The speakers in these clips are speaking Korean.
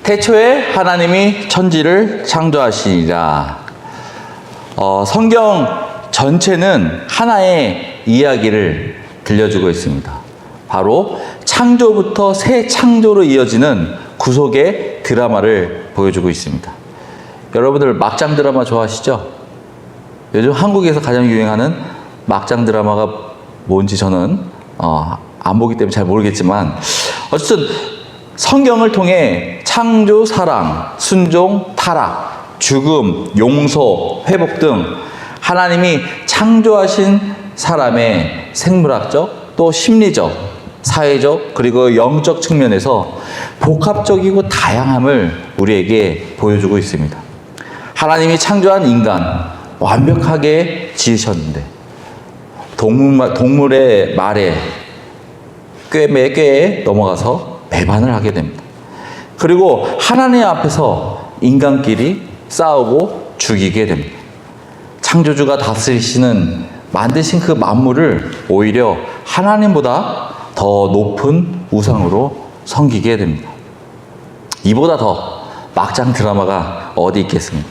태초에 하나님이 천지를 창조하시니라. 성경 전체는 하나의 이야기를 들려주고 있습니다. 바로 창조부터 새 창조로 이어지는 구속의 드라마를 보여주고 있습니다. 여러분들 막장 드라마 좋아하시죠? 요즘 한국에서 가장 유행하는 막장 드라마가 뭔지 저는 안 보기 때문에 잘 모르겠지만, 어쨌든 성경을 통해 창조, 사랑, 순종, 타락, 죽음, 용서, 회복 등 하나님이 창조하신 사람의 생물학적, 또 심리적, 사회적, 그리고 영적 측면에서 복합적이고 다양함을 우리에게 보여주고 있습니다. 하나님이 창조한 인간 완벽하게 지으셨는데 동물의 말에 꾀에 넘어가서 배반을 하게 됩니다. 그리고 하나님 앞에서 인간끼리 싸우고 죽이게 됩니다. 창조주가 다스리시는 만드신 그 만물을 오히려 하나님보다 더 높은 우상으로 섬기게 됩니다. 이보다 더 막장 드라마가 어디 있겠습니까?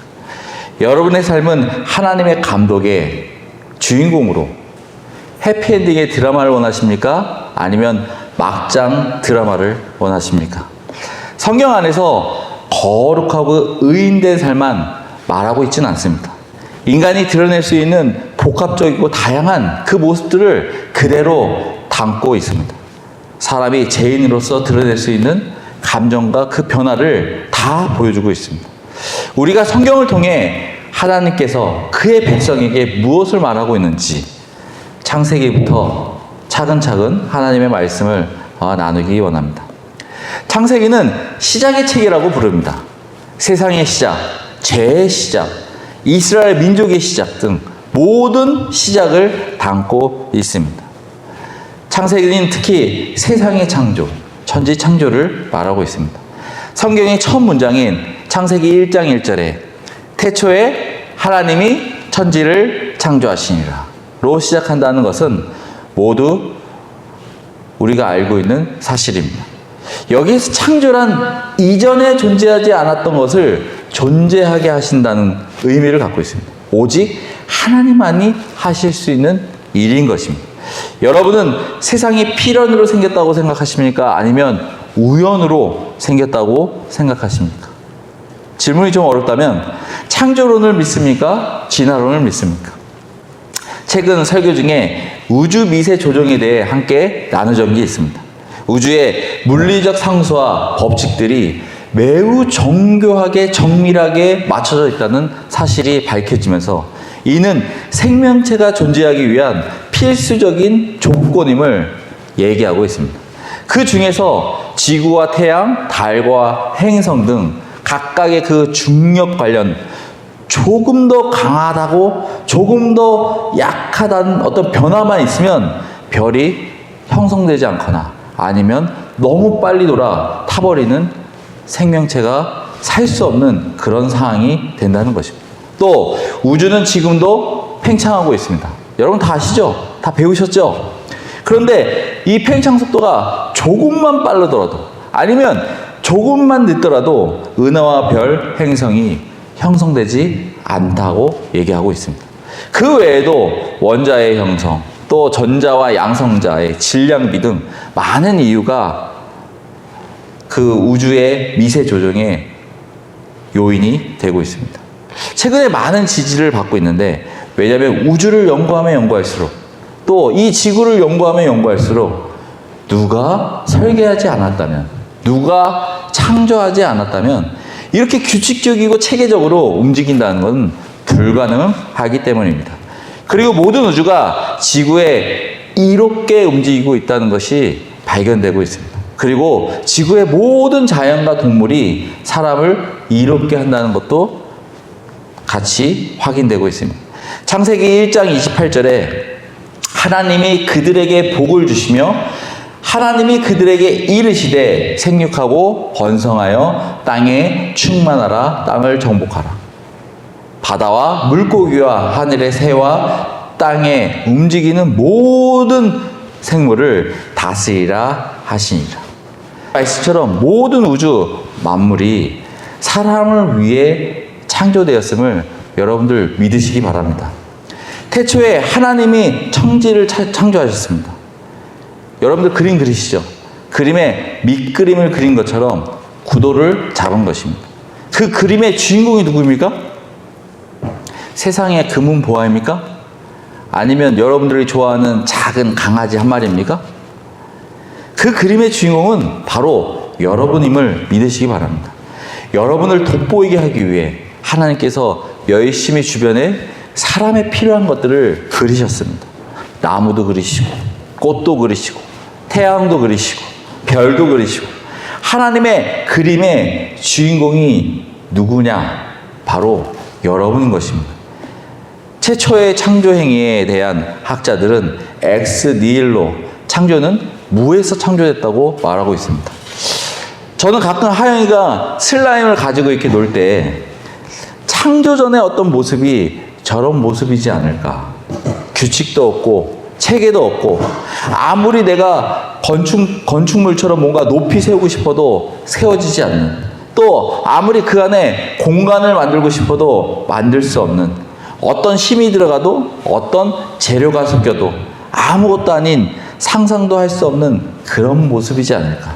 여러분의 삶은 하나님의 감독의 주인공으로 해피엔딩의 드라마를 원하십니까? 아니면 막장 드라마를 원하십니까? 성경 안에서 거룩하고 의인된 삶만 말하고 있지는 않습니다. 인간이 드러낼 수 있는 복합적이고 다양한 그 모습들을 그대로 담고 있습니다. 사람이 죄인으로서 드러낼 수 있는 감정과 그 변화를 다 보여주고 있습니다. 우리가 성경을 통해 하나님께서 그의 백성에게 무엇을 말하고 있는지 창세기부터 차근차근 하나님의 말씀을 나누기 원합니다. 창세기는 시작의 책이라고 부릅니다. 세상의 시작, 죄의 시작, 이스라엘 민족의 시작 등 모든 시작을 담고 있습니다. 창세기는 특히 세상의 창조, 천지 창조를 말하고 있습니다. 성경의 첫 문장인 창세기 1장 1절에 태초에 하나님이 천지를 창조하시니라 로 시작한다는 것은 모두 우리가 알고 있는 사실입니다. 여기에서 창조란 이전에 존재하지 않았던 것을 존재하게 하신다는 의미를 갖고 있습니다. 오직 하나님만이 하실 수 있는 일인 것입니다. 여러분은 세상이 필연으로 생겼다고 생각하십니까? 아니면 우연으로 생겼다고 생각하십니까? 질문이 좀 어렵다면 창조론을 믿습니까? 진화론을 믿습니까? 최근 설교 중에 우주 미세 조종에 대해 함께 나누던 게 있습니다. 우주의 물리적 상수와 법칙들이 매우 정교하게 정밀하게 맞춰져 있다는 사실이 밝혀지면서 이는 생명체가 존재하기 위한 필수적인 조건임을 얘기하고 있습니다. 그 중에서 지구와 태양, 달과 행성 등 각각의 그 중력 관련 조금 더 강하다고 조금 더 약하다는 어떤 변화만 있으면 별이 형성되지 않거나 아니면 너무 빨리 돌아 타버리는 생명체가 살 수 없는 그런 상황이 된다는 것입니다. 또 우주는 지금도 팽창하고 있습니다. 여러분 다 아시죠? 다 배우셨죠? 그런데 이 팽창 속도가 조금만 빠르더라도 아니면 조금만 늦더라도 은하와 별, 행성이 형성되지 않다고 얘기하고 있습니다. 그 외에도 원자의 형성, 또 전자와 양성자의 질량비 등 많은 이유가 그 우주의 미세 조정의 요인이 되고 있습니다. 최근에 많은 지지를 받고 있는데, 왜냐하면 우주를 연구하면 연구할수록 또 이 지구를 연구하면 연구할수록 누가 설계하지 않았다면, 누가 창조하지 않았다면 이렇게 규칙적이고 체계적으로 움직인다는 것은 불가능하기 때문입니다. 그리고 모든 우주가 지구에 이롭게 움직이고 있다는 것이 발견되고 있습니다. 그리고 지구의 모든 자연과 동물이 사람을 이롭게 한다는 것도 같이 확인되고 있습니다. 창세기 1장 28절에 하나님이 그들에게 복을 주시며 하나님이 그들에게 이르시되 생육하고 번성하여 땅에 충만하라, 땅을 정복하라. 바다와 물고기와 하늘의 새와 땅에 움직이는 모든 생물을 다스리라 하시니라. 말씀처럼 모든 우주 만물이 사람을 위해 창조되었음을 여러분들 믿으시기 바랍니다. 태초에 하나님이 천지를 창조하셨습니다. 여러분들 그림 그리시죠? 그림에 밑그림을 그린 것처럼 구도를 잡은 것입니다. 그 그림의 주인공이 누구입니까? 세상의 금은 보화입니까? 아니면 여러분들이 좋아하는 작은 강아지 한 마리입니까? 그 그림의 주인공은 바로 여러분임을 믿으시기 바랍니다. 여러분을 돋보이게 하기 위해 하나님께서 열심히 주변에 사람에 필요한 것들을 그리셨습니다. 나무도 그리시고 꽃도 그리시고 태양도 그리시고 별도 그리시고 하나님의 그림의 주인공이 누구냐? 바로 여러분인 것입니다. 최초의 창조 행위에 대한 학자들은 엑스 니힐로, 창조는 무에서 창조됐다고 말하고 있습니다. 저는 가끔 하영이가 슬라임을 가지고 이렇게 놀 때 창조 전의 어떤 모습이 저런 모습이지 않을까. 규칙도 없고 체계도 없고 아무리 내가 건축물처럼 뭔가 높이 세우고 싶어도 세워지지 않는, 또 아무리 그 안에 공간을 만들고 싶어도 만들 수 없는, 어떤 힘이 들어가도 어떤 재료가 섞여도 아무것도 아닌 상상도 할 수 없는 그런 모습이지 않을까.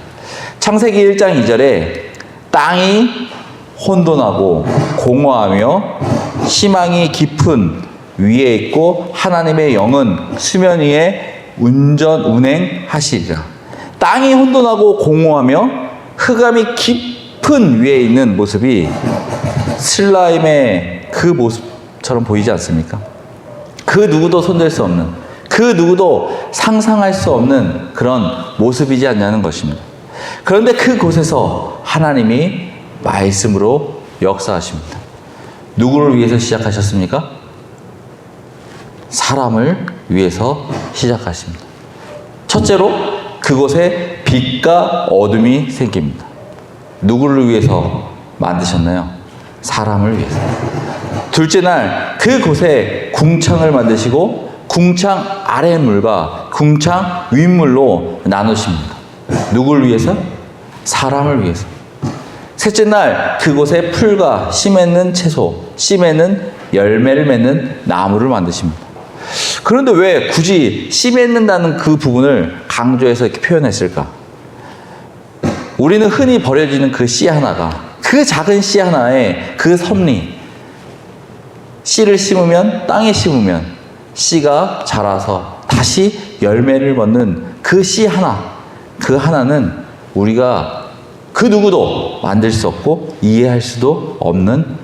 창세기 1장 2절에 땅이 혼돈하고 공허하며 희망이 깊은 위에 있고 하나님의 영은 수면 위에 운행하시리라. 땅이 혼돈하고 공허하며 흑암이 깊은 위에 있는 모습이 슬라임의 그 모습처럼 보이지 않습니까? 그 누구도 손댈 수 없는, 그 누구도 상상할 수 없는 그런 모습이지 않냐는 것입니다. 그런데 그곳에서 하나님이 말씀으로 역사하십니다. 누구를 위해서 시작하셨습니까? 사람을 위해서 시작하십니다. 첫째로 그곳에 빛과 어둠이 생깁니다. 누구를 위해서 만드셨나요? 사람을 위해서. 둘째 날 그곳에 궁창을 만드시고 궁창 아랫물과 궁창 윗물로 나누십니다. 누구를 위해서? 사람을 위해서. 셋째 날 그곳에 풀과 씨 맺는 채소, 씨 맺는 열매를 맺는 나무를 만드십니다. 그런데 왜 굳이 씨 맺는다는 그 부분을 강조해서 이렇게 표현했을까? 우리는 흔히 버려지는 그 씨 하나가, 그 작은 씨 하나에 그 섭리, 씨를 심으면, 땅에 심으면 씨가 자라서 다시 열매를 맺는 그 씨 하나, 그 하나는 우리가 그 누구도 만들 수 없고 이해할 수도 없는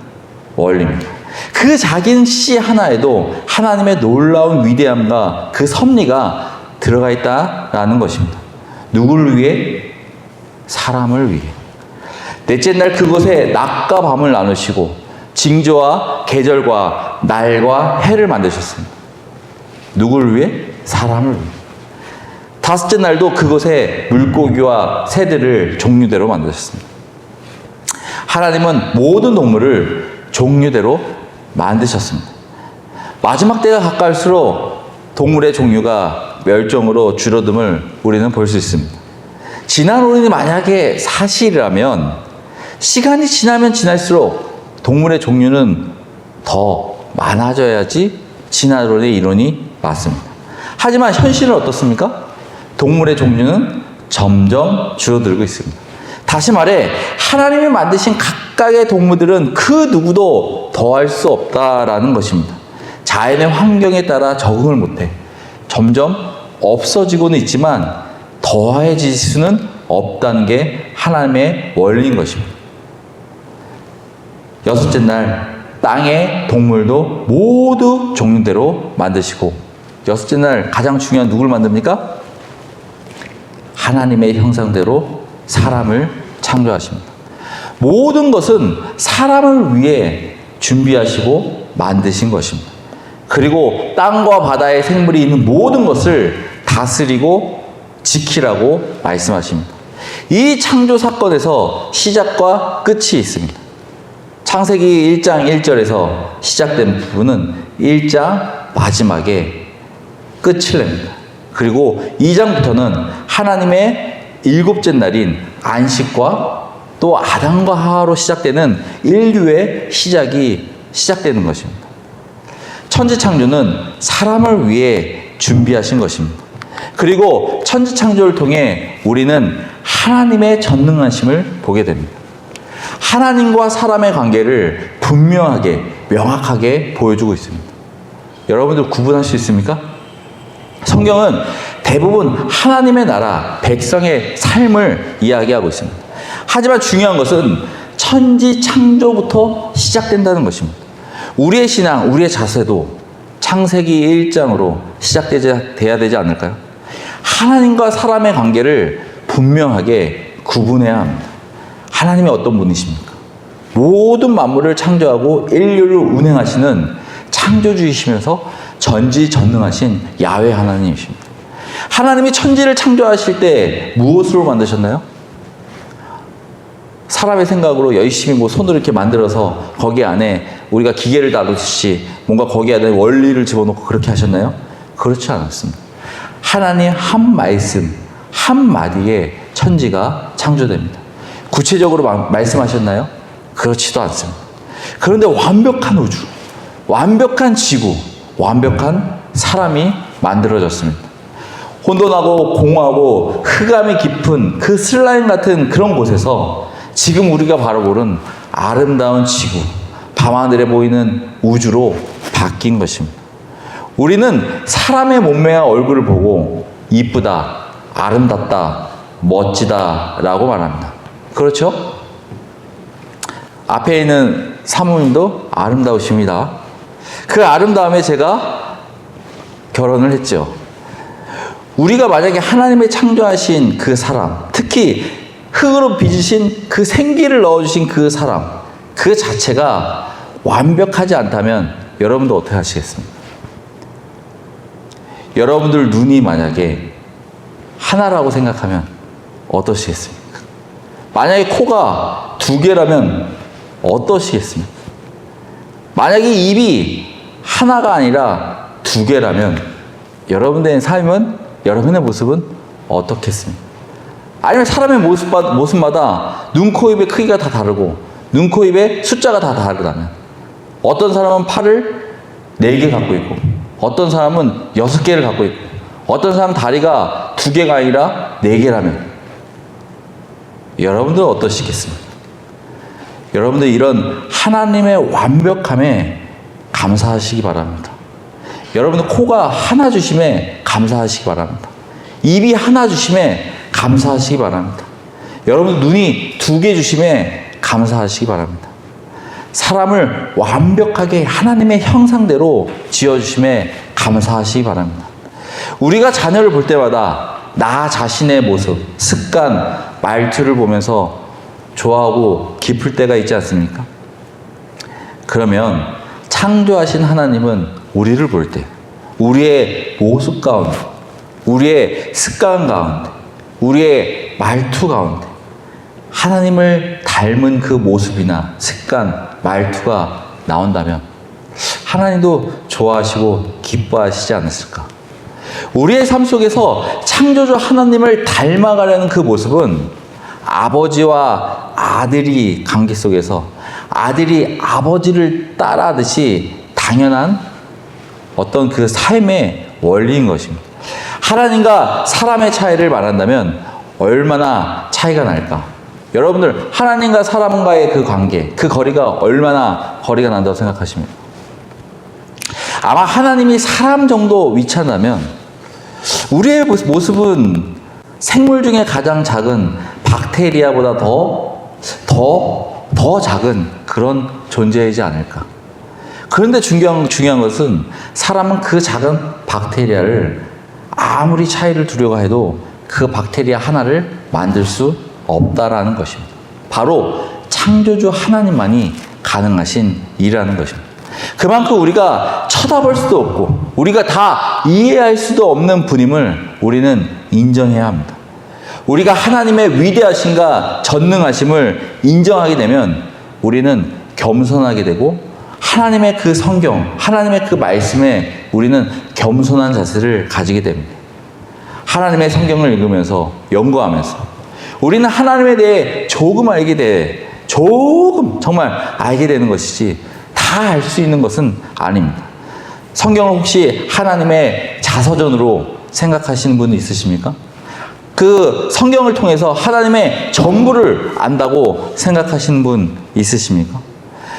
원리입니다. 그 작은 씨 하나에도 하나님의 놀라운 위대함과 그 섭리가 들어가 있다라는 것입니다. 누구를 위해? 사람을 위해. 넷째 날 그곳에 낮과 밤을 나누시고 징조와 계절과 날과 해를 만드셨습니다. 누구를 위해? 사람을 위해. 다섯째 날도 그곳에 물고기와 새들을 종류대로 만드셨습니다. 하나님은 모든 동물을 종류대로 만드셨습니다. 마지막 때가 가까울수록 동물의 종류가 멸종으로 줄어듦을 우리는 볼 수 있습니다. 지난 오늘이 만약에 사실이라면 시간이 지나면 지날수록 동물의 종류는 더 많아져야지 진화론의 이론이 맞습니다. 하지만 현실은 어떻습니까? 동물의 종류는 점점 줄어들고 있습니다. 다시 말해 하나님이 만드신 각각의 동물들은 그 누구도 더할 수 없다라는 것입니다. 자연의 환경에 따라 적응을 못해 점점 없어지고는 있지만 더해질 수는 없다는 게 하나님의 원리인 것입니다. 여섯째 날 땅의 동물도 모두 종류대로 만드시고 여섯째 날 가장 중요한 누구를 만듭니까? 하나님의 형상대로 사람을 창조하십니다. 모든 것은 사람을 위해 준비하시고 만드신 것입니다. 그리고 땅과 바다에 생물이 있는 모든 것을 다스리고 지키라고 말씀하십니다. 이 창조 사건에서 시작과 끝이 있습니다. 창세기 1장 1절에서 시작된 부분은 1장 마지막에 끝을 냅니다. 그리고 2장부터는 하나님의 일곱째 날인 안식과 또 아담과 하와로 시작되는 인류의 시작이 시작되는 것입니다. 천지창조는 사람을 위해 준비하신 것입니다. 그리고 천지창조를 통해 우리는 하나님의 전능하심을 보게 됩니다. 하나님과 사람의 관계를 분명하게, 명확하게 보여주고 있습니다. 여러분들 구분할 수 있습니까? 성경은 대부분 하나님의 나라, 백성의 삶을 이야기하고 있습니다. 하지만 중요한 것은 천지창조부터 시작된다는 것입니다. 우리의 신앙, 우리의 자세도 창세기 1장으로 시작돼야 되지 않을까요? 하나님과 사람의 관계를 분명하게 구분해야 합니다. 하나님이 어떤 분이십니까? 모든 만물을 창조하고 인류를 운행하시는 창조주이시면서 전지전능하신 야훼 하나님이십니다. 하나님이 천지를 창조하실 때 무엇으로 만드셨나요? 사람의 생각으로 열심히 손으로 이렇게 만들어서 거기 안에 우리가 기계를 다루듯이 뭔가 거기 안에 원리를 집어넣고 그렇게 하셨나요? 그렇지 않았습니다. 하나님 한 말씀, 한 마디에 천지가 창조됩니다. 구체적으로 말씀하셨나요? 그렇지도 않습니다. 그런데 완벽한 우주, 완벽한 지구, 완벽한 사람이 만들어졌습니다. 혼돈하고 공허하고 흑암이 깊은 그 슬라임 같은 그런 곳에서 지금 우리가 바라보는 아름다운 지구, 밤하늘에 보이는 우주로 바뀐 것입니다. 우리는 사람의 몸매와 얼굴을 보고 이쁘다, 아름답다, 멋지다 라고 말합니다. 그렇죠? 앞에 있는 사모님도 아름다우십니다. 그 아름다움에 제가 결혼을 했죠. 우리가 만약에 하나님의 창조하신 그 사람, 특히 흙으로 빚으신 그 생기를 넣어주신 그 사람, 그 자체가 완벽하지 않다면 여러분도 어떻게 하시겠습니까? 여러분들 눈이 만약에 하나라고 생각하면 어떠시겠습니까? 만약에 코가 두 개라면 어떠시겠습니까? 만약에 입이 하나가 아니라 두 개라면 여러분들의 삶은, 여러분의 모습은 어떻겠습니까? 아니면 사람의 모습마다 눈, 코, 입의 크기가 다 다르고 눈, 코, 입의 숫자가 다 다르다면 어떤 사람은 팔을 4개 갖고 있고 어떤 사람은 6개를 갖고 있고 어떤 사람은 다리가 2개가 아니라 4개라면 여러분들은 어떠시겠습니까? 여러분들 이런 하나님의 완벽함에 감사하시기 바랍니다. 여러분들 코가 하나 주심에 감사하시기 바랍니다. 입이 하나 주심에 감사하시기 바랍니다. 여러분 눈이 2개 주심에 감사하시기 바랍니다. 사람을 완벽하게 하나님의 형상대로 지어주심에 감사하시기 바랍니다. 우리가 자녀를 볼 때마다 나 자신의 모습, 습관, 말투를 보면서 좋아하고 기쁠 때가 있지 않습니까? 그러면 창조하신 하나님은 우리를 볼 때 우리의 모습 가운데, 우리의 습관 가운데, 우리의 말투 가운데 하나님을 닮은 그 모습이나 습관, 말투가 나온다면 하나님도 좋아하시고 기뻐하시지 않았을까? 우리의 삶 속에서 창조주 하나님을 닮아가려는 그 모습은 아버지와 아들이 관계 속에서 아들이 아버지를 따라하듯이 당연한 어떤 그 삶의 원리인 것입니다. 하나님과 사람의 차이를 말한다면 얼마나 차이가 날까? 여러분들 하나님과 사람과의 그 관계, 그 거리가 얼마나 거리가 난다고 생각하십니까? 아마 하나님이 사람 정도 위치한다면 우리의 모습은 생물 중에 가장 작은 박테리아보다 더 작은 그런 존재이지 않을까? 그런데 중요한 것은 사람은 그 작은 박테리아를 아무리 차이를 두려고 해도 그 박테리아 하나를 만들 수 없다라는 것입니다. 바로 창조주 하나님만이 가능하신 일이라는 것입니다. 그만큼 우리가 쳐다볼 수도 없고 우리가 다 이해할 수도 없는 분임을 우리는 인정해야 합니다. 우리가 하나님의 위대하심과 전능하심을 인정하게 되면 우리는 겸손하게 되고 하나님의 그 성경, 하나님의 그 말씀에 우리는 겸손한 자세를 가지게 됩니다. 하나님의 성경을 읽으면서 연구하면서 우리는 하나님에 대해 조금 정말 알게 되는 것이지 다 알 수 있는 것은 아닙니다. 성경을 혹시 하나님의 자서전으로 생각하시는 분이 있으십니까? 그 성경을 통해서 하나님의 전부를 안다고 생각하시는 분 있으십니까?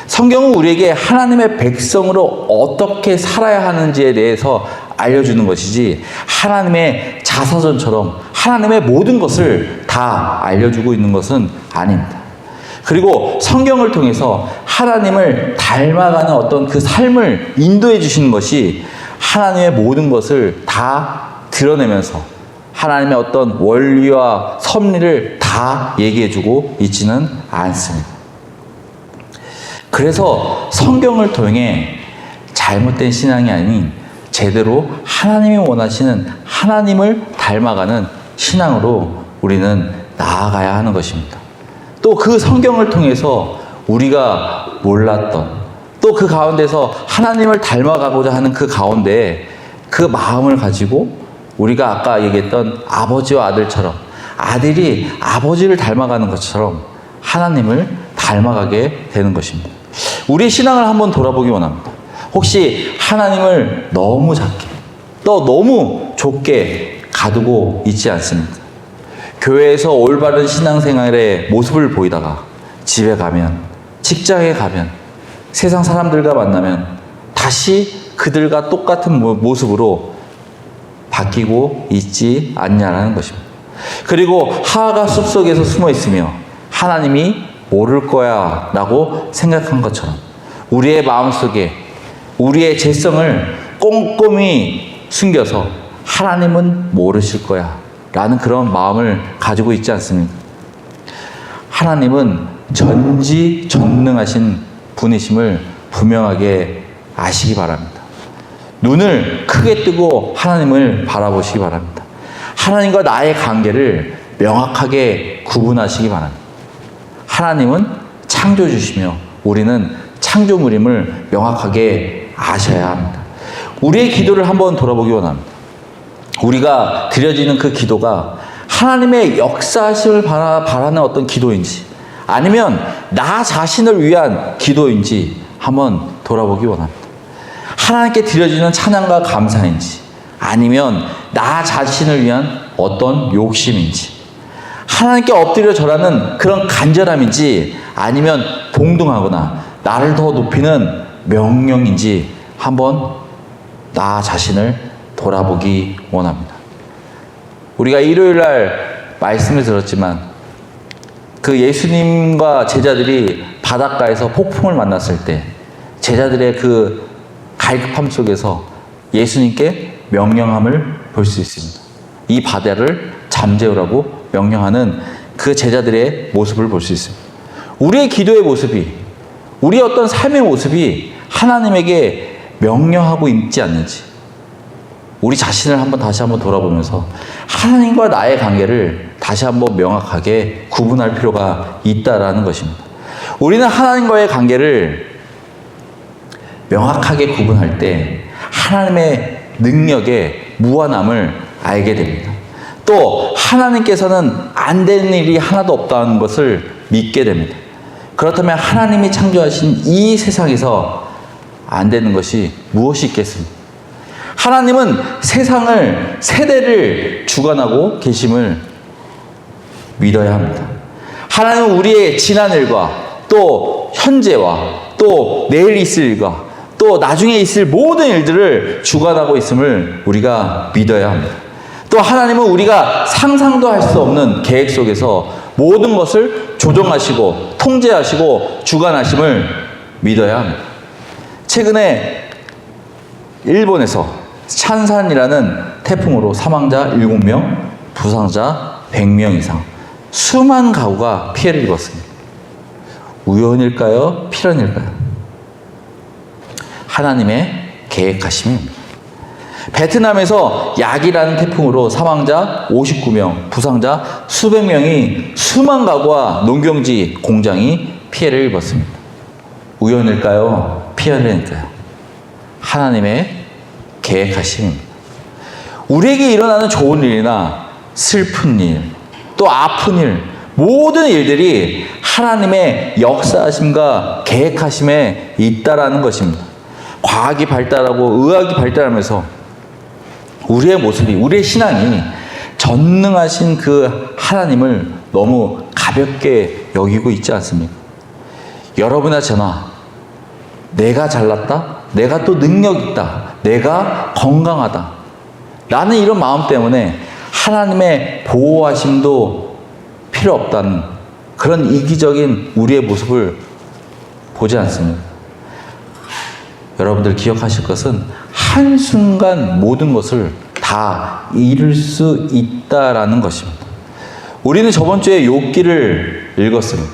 성경은 우리에게 하나님의 백성으로 어떻게 살아야 하는지에 대해서 알려주는 것이지 하나님의 자서전처럼 하나님의 모든 것을 다 알려주고 있는 것은 아닙니다. 그리고 성경을 통해서 하나님을 닮아가는 어떤 그 삶을 인도해 주시는 것이 하나님의 모든 것을 다 드러내면서 하나님의 어떤 원리와 섭리를 다 얘기해 주고 있지는 않습니다. 그래서 성경을 통해 잘못된 신앙이 아닌 제대로 하나님이 원하시는 하나님을 닮아가는 신앙으로 우리는 나아가야 하는 것입니다. 또 그 성경을 통해서 우리가 몰랐던 또 그 가운데서 하나님을 닮아가고자 하는 그 가운데 그 마음을 가지고 우리가 아까 얘기했던 아버지와 아들처럼 아들이 아버지를 닮아가는 것처럼 하나님을 닮아가게 되는 것입니다. 우리의 신앙을 한번 돌아보기 원합니다. 혹시 하나님을 너무 작게 또 너무 좁게 가두고 있지 않습니까? 교회에서 올바른 신앙생활의 모습을 보이다가 집에 가면, 직장에 가면, 세상 사람들과 만나면 다시 그들과 똑같은 모습으로 바뀌고 있지 않냐라는 것입니다. 그리고 하하가 숲속에서 숨어 있으며 하나님이 모를 거야 라고 생각한 것처럼 우리의 마음속에 우리의 죄성을 꼼꼼히 숨겨서 하나님은 모르실 거야 라는 그런 마음을 가지고 있지 않습니까? 하나님은 전지전능하신 분이심을 분명하게 아시기 바랍니다. 눈을 크게 뜨고 하나님을 바라보시기 바랍니다. 하나님과 나의 관계를 명확하게 구분하시기 바랍니다. 하나님은 창조주시며 우리는 창조물임을 명확하게 아셔야 합니다. 우리의 기도를 한번 돌아보기 원합니다. 우리가 드려지는 그 기도가 하나님의 역사하심을 바라는 어떤 기도인지 아니면 나 자신을 위한 기도인지 한번 돌아보기 원합니다. 하나님께 드려지는 찬양과 감사인지 아니면 나 자신을 위한 어떤 욕심인지 하나님께 엎드려 절하는 그런 간절함인지 아니면 동등하거나 나를 더 높이는 명령인지 한번 나 자신을 돌아보기 원합니다. 우리가 일요일날 말씀을 들었지만 그 예수님과 제자들이 바닷가에서 폭풍을 만났을 때 제자들의 그 갈급함 속에서 예수님께 명령함을 볼 수 있습니다. 이 바다를 잠재우라고 명령하는 그 제자들의 모습을 볼 수 있습니다. 우리의 기도의 모습이 우리의 어떤 삶의 모습이 하나님에게 명령하고 있지 않는지 우리 자신을 다시 한번 돌아보면서 하나님과 나의 관계를 다시 한번 명확하게 구분할 필요가 있다라는 것입니다. 우리는 하나님과의 관계를 명확하게 구분할 때 하나님의 능력의 무한함을 알게 됩니다. 또 하나님께서는 안 되는 일이 하나도 없다는 것을 믿게 됩니다. 그렇다면 하나님이 창조하신 이 세상에서 안 되는 것이 무엇이 있겠습니까? 하나님은 세상을 세대를 주관하고 계심을 믿어야 합니다. 하나님은 우리의 지난 일과 또 현재와 또 내일 있을 일과 또 나중에 있을 모든 일들을 주관하고 있음을 우리가 믿어야 합니다. 또 하나님은 우리가 상상도 할 수 없는 계획 속에서 모든 것을 조정하시고 통제하시고 주관하심을 믿어야 합니다. 최근에 일본에서 찬산이라는 태풍으로 사망자 7명, 부상자 100명 이상 수많은 가구가 피해를 입었습니다. 우연일까요? 필연일까요? 하나님의 계획하심입니다. 베트남에서 약이라는 태풍으로 사망자 59명, 부상자 수백 명이 수만 가구와 농경지, 공장이 피해를 입었습니다. 우연일까요? 필연일까요? 하나님의 계획하심입니다. 우리에게 일어나는 좋은 일이나 슬픈 일, 또 아픈 일, 모든 일들이 하나님의 역사하심과 계획하심에 있다라는 것입니다. 과학이 발달하고 의학이 발달하면서 우리의 모습이, 우리의 신앙이 전능하신 그 하나님을 너무 가볍게 여기고 있지 않습니까? 여러분이나 저나 내가 잘났다, 내가 또 능력 있다, 내가 건강하다, 나는 이런 마음 때문에 하나님의 보호하심도 필요 없다는 그런 이기적인 우리의 모습을 보지 않습니다. 여러분들 기억하실 것은 한순간 모든 것을 다 잃을 수 있다라는 것입니다. 우리는 저번 주에 욥기를 읽었습니다.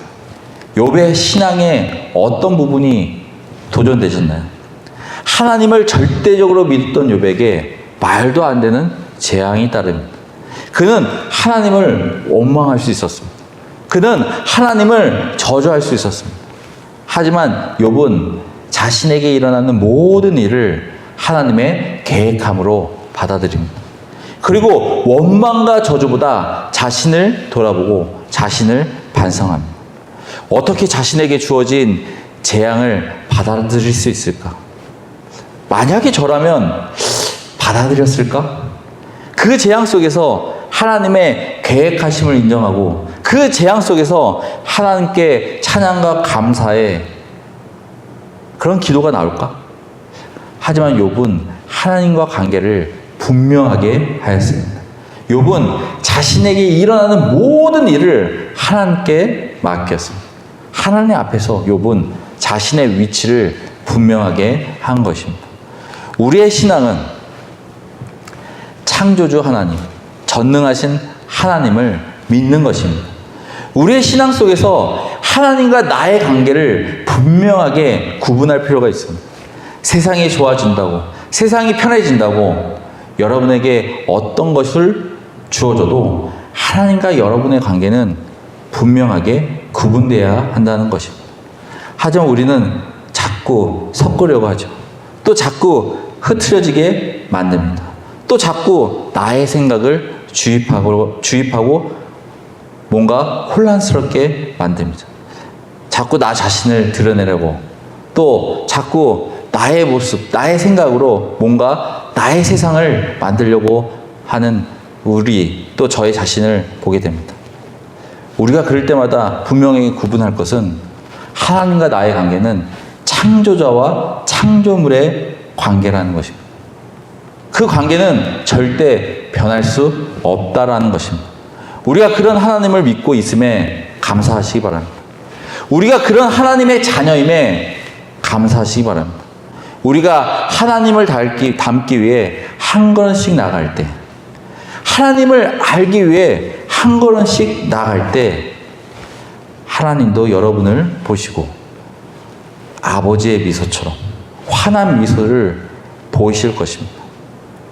욥의 신앙의 어떤 부분이 도전되셨나요? 하나님을 절대적으로 믿었던 욥에게 말도 안 되는 재앙이 따릅니다. 그는 하나님을 원망할 수 있었습니다. 그는 하나님을 저주할 수 있었습니다. 하지만 욥은 자신에게 일어나는 모든 일을 하나님의 계획함으로 받아들입니다. 그리고 원망과 저주보다 자신을 돌아보고 자신을 반성합니다. 어떻게 자신에게 주어진 재앙을 받아들일 수 있을까? 만약에 저라면 받아들였을까? 그 재앙 속에서 하나님의 계획하심을 인정하고 그 재앙 속에서 하나님께 찬양과 감사의 그런 기도가 나올까? 하지만 욥은 하나님과 관계를 분명하게 하였습니다. 욥은 자신에게 일어나는 모든 일을 하나님께 맡겼습니다. 하나님 앞에서 욥은 자신의 위치를 분명하게 한 것입니다. 우리의 신앙은 창조주 하나님, 전능하신 하나님을 믿는 것입니다. 우리의 신앙 속에서 하나님과 나의 관계를 분명하게 구분할 필요가 있습니다. 세상이 좋아진다고, 세상이 편해진다고 여러분에게 어떤 것을 주어줘도 하나님과 여러분의 관계는 분명하게 구분되어야 한다는 것입니다. 하지만 우리는 자꾸 섞으려고 하죠. 또 자꾸 흐트러지게 만듭니다. 또 자꾸 나의 생각을 주입하고 뭔가 혼란스럽게 만듭니다. 자꾸 나 자신을 드러내려고, 또 자꾸 나의 모습, 나의 생각으로 뭔가 나의 세상을 만들려고 하는 우리, 또 저의 자신을 보게 됩니다. 우리가 그럴 때마다 분명히 구분할 것은 하나님과 나의 관계는 창조자와 창조물의 관계라는 것입니다. 그 관계는 절대 변할 수 없다라는 것입니다. 우리가 그런 하나님을 믿고 있음에 감사하시기 바랍니다. 우리가 그런 하나님의 자녀임에 감사하시기 바랍니다. 우리가 하나님을 닮기 위해 한 걸음씩 나갈 때, 하나님을 알기 위해 한 걸음씩 나갈 때 하나님도 여러분을 보시고 아버지의 미소처럼 환한 미소를 보이실 것입니다.